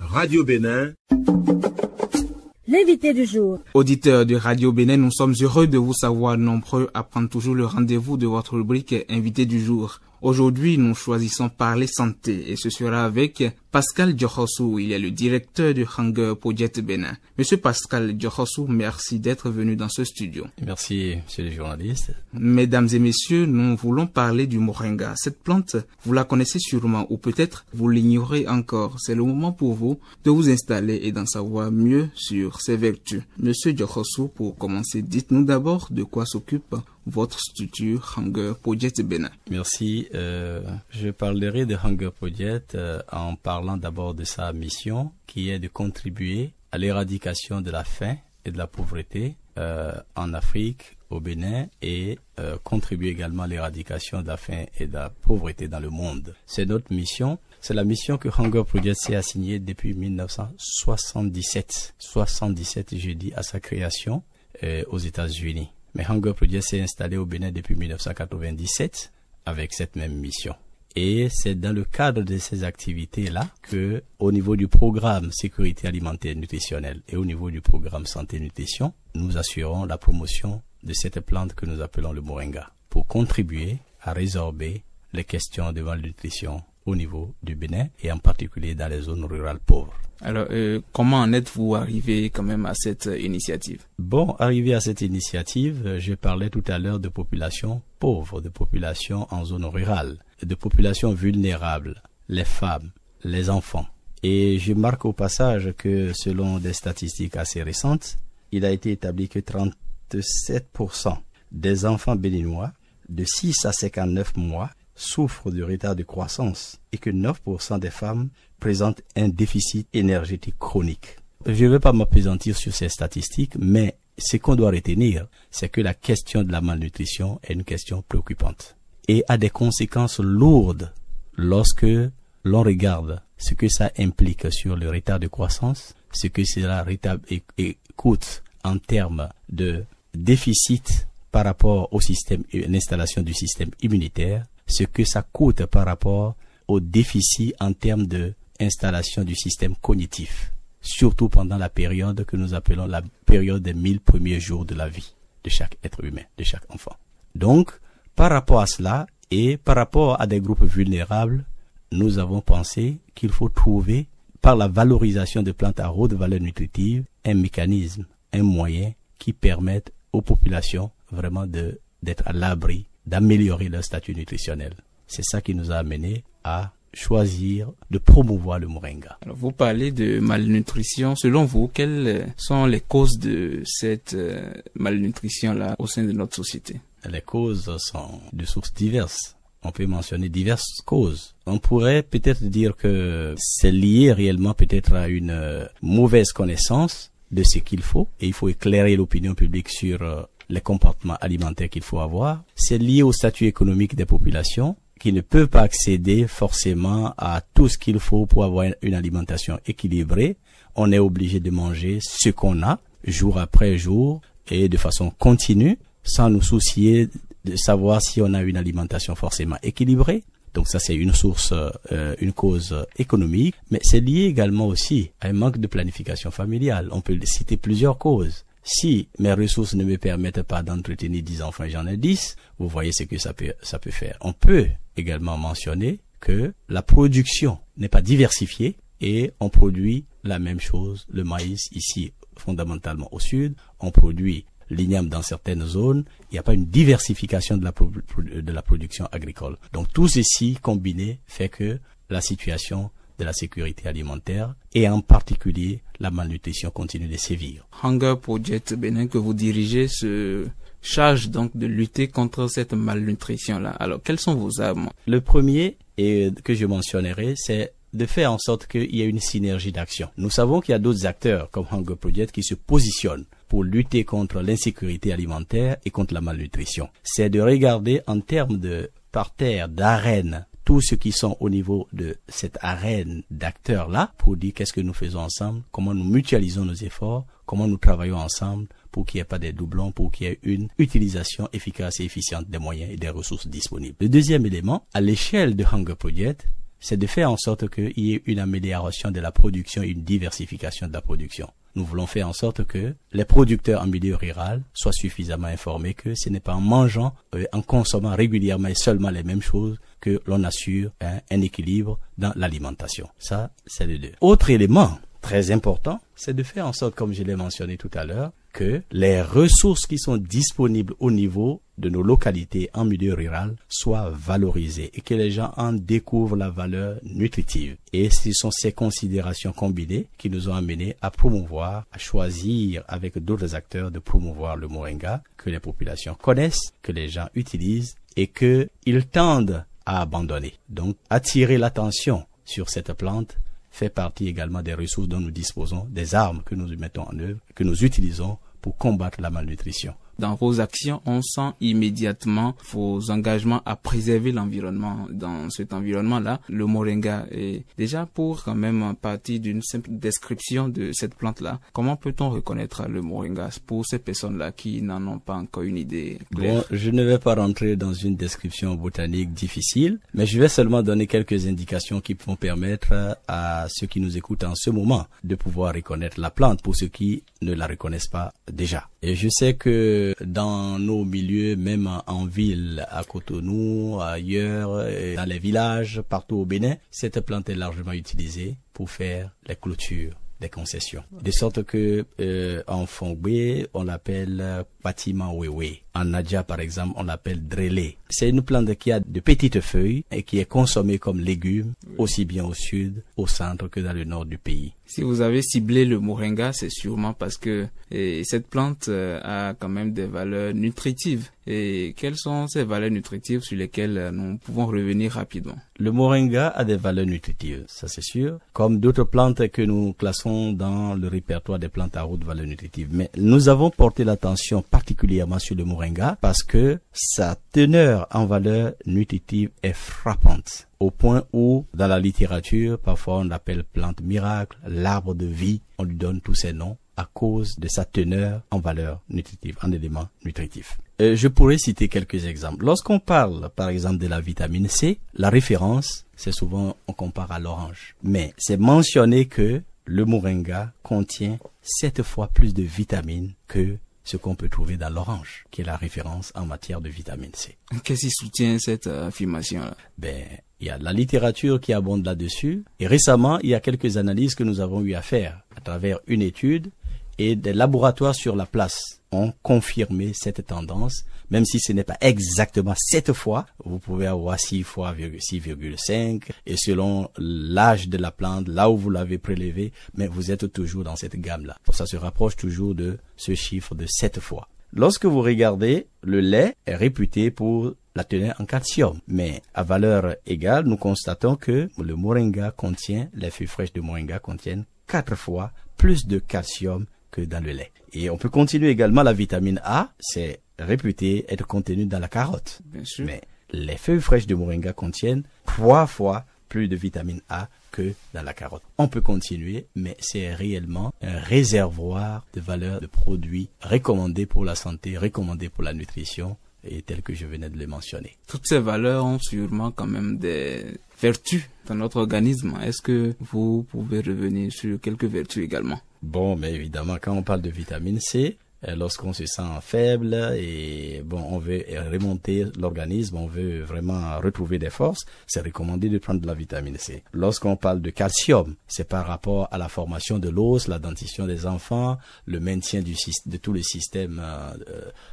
Radio Bénin. L'invité du jour. Auditeurs de Radio Bénin, nous sommes heureux de vous savoir nombreux à prendre toujours le rendez-vous de votre rubrique Invité du jour. Aujourd'hui, nous choisissons parler santé et ce sera avec Pascal Diokhosou. Il est le directeur du Hunger Project Bénin. Monsieur Pascal Diokhosou, merci d'être venu dans ce studio. Merci, monsieur le journaliste. Mesdames et messieurs, nous voulons parler du moringa. Cette plante, vous la connaissez sûrement ou peut-être vous l'ignorez encore. C'est le moment pour vous de vous installer et d'en savoir mieux sur ses vertus. Monsieur Diokhosou, pour commencer, dites-nous d'abord de quoi s'occupe votre structure Hunger Project Bénin. Merci. Je parlerai de Hunger Project en parlant d'abord de sa mission qui est de contribuer à l'éradication de la faim et de la pauvreté en Afrique, au Bénin et contribuer également à l'éradication de la faim et de la pauvreté dans le monde. C'est notre mission. C'est la mission que Hunger Project s'est assignée depuis 1977. 77, j'ai dit, à sa création aux États-Unis. Mais Hunger Project s'est installé au Bénin depuis 1997 avec cette même mission. Et c'est dans le cadre de ces activités-là que, au niveau du programme sécurité alimentaire et nutritionnelle et au niveau du programme santé nutrition, nous assurons la promotion de cette plante que nous appelons le moringa pour contribuer à résorber les questions de malnutrition au niveau du Bénin et en particulier dans les zones rurales pauvres. Alors, comment en êtes-vous arrivé quand même à cette initiative? Bon, arrivé à cette initiative, je parlais tout à l'heure de populations pauvres, de populations en zone rurale, de populations vulnérables, les femmes, les enfants. Et je marque au passage que selon des statistiques assez récentes, il a été établi que 37% des enfants béninois de 6 à 59 mois souffrent de retard de croissance et que 9% des femmes présentent un déficit énergétique chronique. Je ne vais pas m'appesantir sur ces statistiques, mais ce qu'on doit retenir, c'est que la question de la malnutrition est une question préoccupante et a des conséquences lourdes lorsque l'on regarde ce que ça implique sur le retard de croissance, ce que cela coûte en termes de déficit par rapport au système, l'installation du système immunitaire, ce que ça coûte par rapport au déficit en termes de installation du système cognitif, surtout pendant la période que nous appelons la période des 1000 premiers jours de la vie de chaque être humain, de chaque enfant. Donc, par rapport à cela et par rapport à des groupes vulnérables, nous avons pensé qu'il faut trouver, par la valorisation de plantes à haute valeur nutritive, un mécanisme, un moyen qui permette aux populations vraiment d'être à l'abri, d'améliorer leur statut nutritionnel. C'est ça qui nous a amené à choisir de promouvoir le moringa. Alors, vous parlez de malnutrition. Selon vous, quelles sont les causes de cette malnutrition-là au sein de notre société? Les causes sont de sources diverses. On peut mentionner diverses causes. On pourrait peut-être dire que c'est lié réellement peut-être à une mauvaise connaissance de ce qu'il faut, et il faut éclairer l'opinion publique sur les comportements alimentaires qu'il faut avoir. C'est lié au statut économique des populations qui ne peuvent pas accéder forcément à tout ce qu'il faut pour avoir une alimentation équilibrée. On est obligé de manger ce qu'on a jour après jour et de façon continue sans nous soucier de savoir si on a une alimentation forcément équilibrée. Donc ça, c'est une source, une cause économique, mais c'est lié également aussi à un manque de planification familiale. On peut citer plusieurs causes. Si mes ressources ne me permettent pas d'entretenir 10 enfants et j'en ai 10, vous voyez ce que ça peut faire. On peut également mentionner que la production n'est pas diversifiée et on produit la même chose, le maïs ici fondamentalement au sud, on produit l'igname dans certaines zones, il n'y a pas une diversification de la production agricole. Donc tout ceci combiné fait que la situation de la sécurité alimentaire et en particulier la malnutrition continue de sévir. Hunger Project Bénin que vous dirigez se charge donc de lutter contre cette malnutrition-là. Alors, quelles sont vos armes? Le premier, et que je mentionnerai, c'est de faire en sorte qu'il y ait une synergie d'action. Nous savons qu'il y a d'autres acteurs comme Hunger Project qui se positionnent pour lutter contre l'insécurité alimentaire et contre la malnutrition. C'est de regarder en termes de parterre, d'arène, tous ceux qui sont au niveau de cette arène d'acteurs-là pour dire qu'est-ce que nous faisons ensemble, comment nous mutualisons nos efforts, comment nous travaillons ensemble pour qu'il n'y ait pas des doublons, pour qu'il y ait une utilisation efficace et efficiente des moyens et des ressources disponibles. Le deuxième élément, à l'échelle de Hunger Project, c'est de faire en sorte qu'il y ait une amélioration de la production et une diversification de la production. Nous voulons faire en sorte que les producteurs en milieu rural soient suffisamment informés que ce n'est pas en mangeant, en consommant régulièrement et seulement les mêmes choses que l'on assure un équilibre dans l'alimentation. Ça, c'est le deux. Autre élément très important, c'est de faire en sorte, comme je l'ai mentionné tout à l'heure, que les ressources qui sont disponibles au niveau de nos localités en milieu rural soient valorisées et que les gens en découvrent la valeur nutritive. Et ce sont ces considérations combinées qui nous ont amenés à promouvoir, à choisir avec d'autres acteurs de promouvoir le moringa, que les populations connaissent, que les gens utilisent et qu'ils tendent à abandonner. Donc, attirer l'attention sur cette plante fait partie également des ressources dont nous disposons, des armes que nous mettons en œuvre, que nous utilisons pour combattre la malnutrition. Dans vos actions, on sent immédiatement vos engagements à préserver l'environnement. Dans cet environnement-là, le moringa est déjà pour quand même partir d'une simple description de cette plante-là. Comment peut-on reconnaître le moringa pour ces personnes-là qui n'en ont pas encore une idée claire? Bon, je ne vais pas rentrer dans une description botanique difficile, mais je vais seulement donner quelques indications qui vont permettre à ceux qui nous écoutent en ce moment de pouvoir reconnaître la plante pour ceux qui ne la reconnaissent pas déjà. Et je sais que dans nos milieux, même en ville, à Cotonou, ailleurs, dans les villages, partout au Bénin, cette plante est largement utilisée pour faire les clôtures des concessions. De sorte que en Fongbe, on l'appelle bâtiment wewe. En Nadja, par exemple, on l'appelle drélé. C'est une plante qui a de petites feuilles et qui est consommée comme légume, aussi bien au sud, au centre que dans le nord du pays. Si vous avez ciblé le moringa, c'est sûrement parce que cette plante a quand même des valeurs nutritives. Et quelles sont ces valeurs nutritives sur lesquelles nous pouvons revenir rapidement? Le moringa a des valeurs nutritives, ça c'est sûr, comme d'autres plantes que nous classons dans le répertoire des plantes à haute valeur nutritive. Mais nous avons porté l'attention particulièrement sur le moringa parce que sa teneur en valeur nutritive est frappante. Au point où, dans la littérature, parfois on l'appelle plante miracle, l'arbre de vie, on lui donne tous ces noms à cause de sa teneur en valeur nutritive, en éléments nutritifs. Je pourrais citer quelques exemples. Lorsqu'on parle, par exemple, de la vitamine C, la référence, c'est souvent, on compare à l'orange. Mais c'est mentionné que le moringa contient 7 fois plus de vitamines que ce qu'on peut trouver dans l'orange, qui est la référence en matière de vitamine C. Qu'est-ce qui soutient cette affirmation-là? Il y a la littérature qui abonde là-dessus. Et récemment, il y a quelques analyses que nous avons eu à faire à travers une étude et des laboratoires sur la place ont confirmé cette tendance, même si ce n'est pas exactement 7 fois. Vous pouvez avoir 6 fois 6,5 et selon l'âge de la plante, là où vous l'avez prélevé, mais vous êtes toujours dans cette gamme-là. Ça se rapproche toujours de ce chiffre de 7 fois. Lorsque vous regardez, le lait est réputé pour la teneur en calcium. Mais à valeur égale, nous constatons que le moringa contient, les feuilles fraîches de moringa contiennent 4 fois plus de calcium que dans le lait. Et on peut continuer également la vitamine A, c'est réputé être contenu dans la carotte. Bien sûr. Mais les feuilles fraîches de moringa contiennent 3 fois plus de vitamine A que dans la carotte. On peut continuer, mais c'est réellement un réservoir de valeur de produits recommandés pour la santé, recommandés pour la nutrition, et tel que je venais de le mentionner. Toutes ces valeurs ont sûrement quand même des vertus dans notre organisme. Est-ce que vous pouvez revenir sur quelques vertus également? Bon, mais évidemment, quand on parle de vitamine C, lorsqu'on se sent faible et on veut remonter l'organisme, on veut vraiment retrouver des forces, c'est recommandé de prendre de la vitamine C. Lorsqu'on parle de calcium, c'est par rapport à la formation de l'os, la dentition des enfants, le maintien de tout le système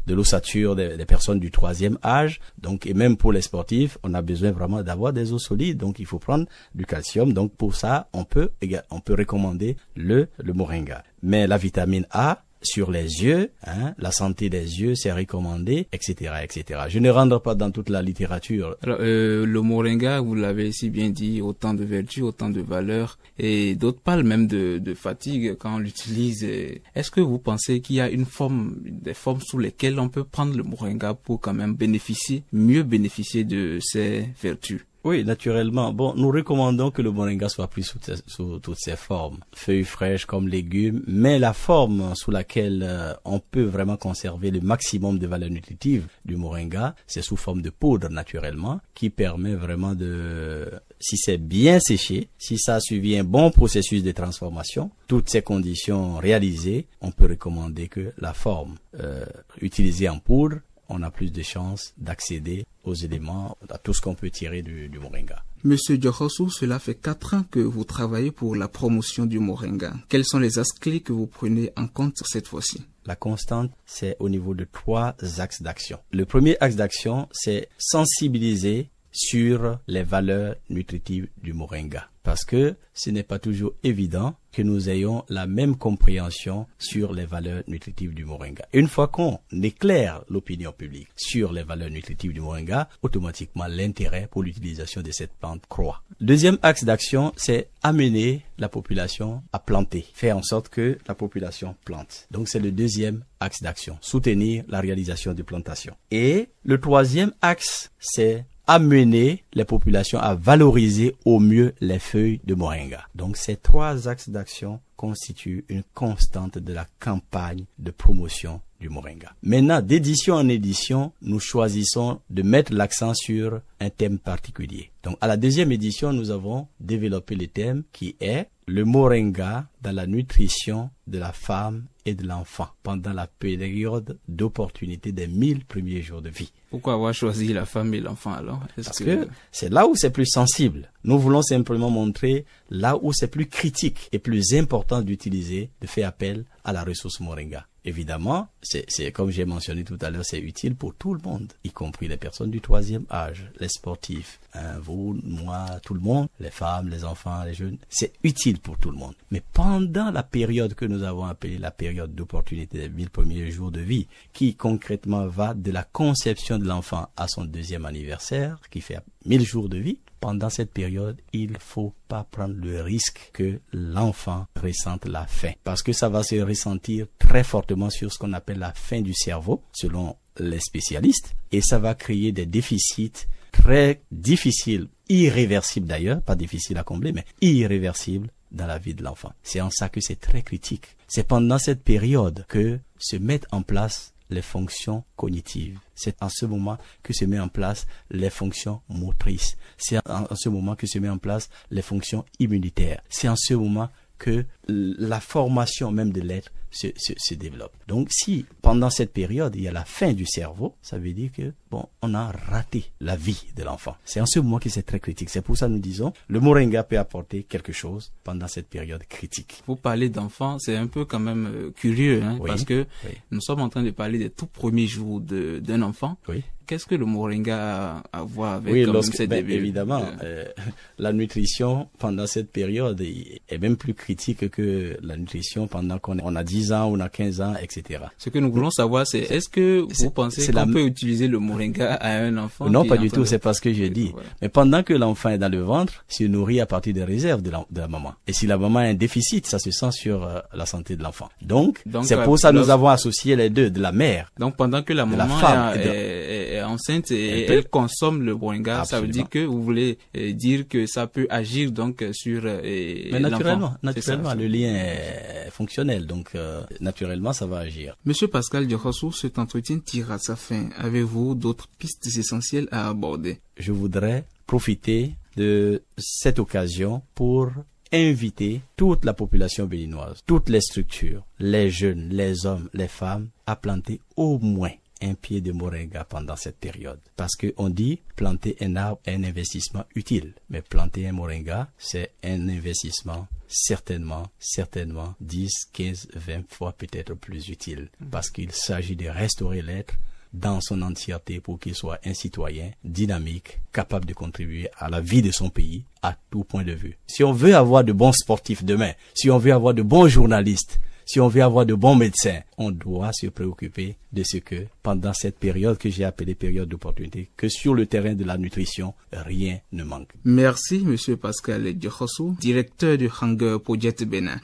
de l'ossature des personnes du 3e âge. Donc, et même pour les sportifs, on a besoin vraiment d'avoir des os solides. Donc, il faut prendre du calcium. Donc, pour ça, on peut recommander le moringa. Mais la vitamine A, sur les yeux, la santé des yeux, c'est recommandé, etc., etc. Je ne rentre pas dans toute la littérature. Alors, le moringa, vous l'avez si bien dit, autant de vertus, autant de valeurs, et d'autres parlent même de fatigue quand on l'utilise. Est-ce que vous pensez qu'il y a des formes sous lesquelles on peut prendre le moringa pour quand même mieux bénéficier de ses vertus? Oui, naturellement. Bon, nous recommandons que le moringa soit pris sous toutes ses formes. Feuilles fraîches comme légumes, mais la forme sous laquelle on peut vraiment conserver le maximum de valeur nutritive du moringa, c'est sous forme de poudre naturellement, qui permet vraiment si c'est bien séché, si ça a suivi un bon processus de transformation, toutes ces conditions réalisées, on peut recommander que la forme utilisée en poudre, on a plus de chances d'accéder aux éléments, à tout ce qu'on peut tirer du moringa. Monsieur Diokhosou, cela fait 4 ans que vous travaillez pour la promotion du moringa. Quels sont les aspects que vous prenez en compte cette fois-ci? La constante, c'est au niveau de 3 axes d'action. Le premier axe d'action, c'est sensibiliser sur les valeurs nutritives du moringa. Parce que ce n'est pas toujours évident que nous ayons la même compréhension sur les valeurs nutritives du moringa. Une fois qu'on éclaire l'opinion publique sur les valeurs nutritives du moringa, automatiquement l'intérêt pour l'utilisation de cette plante croît. Deuxième axe d'action, c'est amener la population à planter, faire en sorte que la population plante. Donc c'est le deuxième axe d'action, soutenir la réalisation de plantations. Et le troisième axe, c'est amener les populations à valoriser au mieux les feuilles de moringa. Donc ces 3 axes d'action constituent une constante de la campagne de promotion du moringa. Maintenant, d'édition en édition, nous choisissons de mettre l'accent sur un thème particulier. Donc à la deuxième édition, nous avons développé le thème qui est le moringa dans la nutrition de la femme et de l'enfant pendant la période d'opportunité des 1000 premiers jours de vie. Pourquoi avoir choisi la femme et l'enfant alors? Parce que c'est là où c'est plus sensible. Nous voulons simplement montrer là où c'est plus critique et plus important d'utiliser, de faire appel à la ressource moringa. Évidemment, c'est comme j'ai mentionné tout à l'heure, c'est utile pour tout le monde, y compris les personnes du 3e âge, les sportifs, vous, moi, tout le monde, les femmes, les enfants, les jeunes. C'est utile pour tout le monde. Mais pendant la période que nous avons appelée la période d'opportunité des 1000 premiers jours de vie, qui concrètement va de la conception de l'enfant à son 2e anniversaire, qui fait 1000 jours de vie, pendant cette période, il faut pas prendre le risque que l'enfant ressente la faim. Parce que ça va se ressentir très fortement sur ce qu'on appelle la faim du cerveau, selon les spécialistes. Et ça va créer des déficits très difficiles, irréversibles d'ailleurs, pas difficiles à combler, mais irréversibles dans la vie de l'enfant. C'est en ça que c'est très critique. C'est pendant cette période que se mettent en place les fonctions cognitives. C'est en ce moment que se met en place les fonctions motrices. C'est en ce moment que se met en place les fonctions immunitaires. C'est en ce moment que la formation même de l'être se développe. Donc si pendant cette période il y a la fin du cerveau, ça veut dire que on a raté la vie de l'enfant. C'est en ce moment que c'est très critique. C'est pour ça que nous disons le moringa peut apporter quelque chose pendant cette période critique. Vous parlez d'enfants, c'est un peu quand même curieux, oui, parce que nous sommes en train de parler des tout premiers jours d'un enfant. Oui. Qu'est-ce que le moringa a à voir avec ces débuts? Évidemment, la nutrition pendant cette période est même plus critique que la nutrition pendant qu'on a 10 ans, on a 15 ans, etc. Ce que nous voulons savoir, c'est est-ce que vous pensez qu'on peut utiliser le moringa à un enfant? Non, pas du tout, c'est pas ce que je dis. Voilà. Mais pendant que l'enfant est dans le ventre, il se nourrit à partir des réserves de la maman. Et si la maman a un déficit, ça se sent sur la santé de l'enfant. Donc c'est pour ça que nous avons associé les deux, de la mère. Donc pendant que la maman est enceinte et elle consomme le moringa, absolument. Ça veut dire que vous voulez dire que ça peut agir donc sur mais naturellement, le lien est fonctionnel, donc naturellement ça va agir. Monsieur Pascal Diokhosou, cet entretien tire à sa fin. Avez-vous d'autres pistes essentielles à aborder? Je voudrais profiter de cette occasion pour inviter toute la population béninoise, toutes les structures, les jeunes, les hommes, les femmes, à planter au moins un pied de moringa pendant cette période. Parce que on dit planter un arbre est un investissement utile. Mais planter un moringa, c'est un investissement certainement 10, 15, 20 fois peut-être plus utile. Parce qu'il s'agit de restaurer l'être dans son entièreté pour qu'il soit un citoyen dynamique, capable de contribuer à la vie de son pays à tout point de vue. Si on veut avoir de bons sportifs demain, si on veut avoir de bons journalistes, si on veut avoir de bons médecins, on doit se préoccuper de ce que, pendant cette période que j'ai appelée période d'opportunité, que sur le terrain de la nutrition, rien ne manque. Merci, Monsieur Pascal Diokhosou, directeur du Hunger Project Bénin.